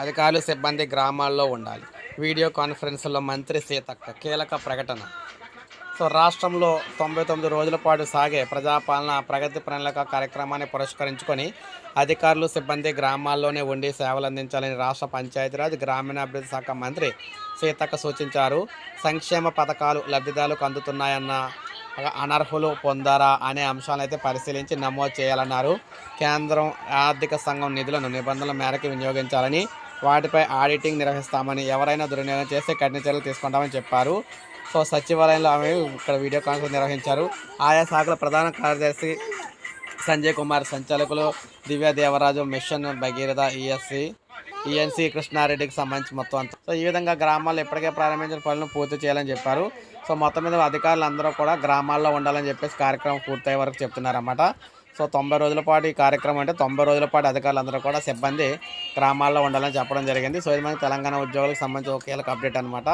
అధికారులు సిబ్బంది గ్రామాల్లో ఉండాలి. వీడియో కాన్ఫరెన్స్లో మంత్రి సీతక్క కీలక ప్రకటన. రాష్ట్రంలో 99 రోజుల పాటు సాగే ప్రజాపాలన ప్రగతి ప్రణాళిక కార్యక్రమాన్ని పురస్కరించుకొని అధికారులు సిబ్బంది గ్రామాల్లోనే ఉండి సేవలు అందించాలని రాష్ట్ర పంచాయతీరాజ్ గ్రామీణాభివృద్ధి శాఖ మంత్రి సీతక్క సూచించారు. సంక్షేమ పథకాలు లబ్ధిదారులకు అందుతున్నాయన్న అనర్హులు పొందారా అనే అంశాలైతే పరిశీలించి నమోదు చేయాలన్నారు. కేంద్రం ఆర్థిక సంఘం నిధులను నిబంధనల మేరకు వినియోగించాలని, వాటిపై ఆడిటింగ్ నిర్వహిస్తామని, ఎవరైనా దుర్వినియోగం చేస్తే కఠిన చర్యలు తీసుకుంటామని చెప్పారు. సచివాలయంలో ఆమె ఇక్కడ వీడియో కాన్ఫరెన్స్ నిర్వహించారు. ఆయా శాఖల ప్రధాన కార్యదర్శి సంజయ్ కుమార్, సంచాలకులు దివ్య దేవరాజు, మిషన్ భగీరథ, ఈఎన్సీ కృష్ణారెడ్డికి సంబంధించి మొత్తం అంతా. ఈ విధంగా గ్రామాల్లో ఇప్పటికే ప్రారంభించిన పనులను పూర్తి చేయాలని చెప్పారు. మొత్తం మీద అధికారులు అందరూ కూడా గ్రామాల్లో ఉండాలని చెప్పేసి కార్యక్రమం పూర్తయ్యే వరకు చెప్తున్నారన్నమాట. 90 రోజుల పాటు ఈ కార్యక్రమం అంటే 90 రోజుల పాటు అధికారులు అందరూ కూడా సిబ్బంది గ్రామాల్లో ఉండాలని చెప్పడం జరిగింది. ఇది మనకి తెలంగాణ ఉద్యోగులకు సంబంధించి ఒక కీలక అప్డేట్ అనమాట.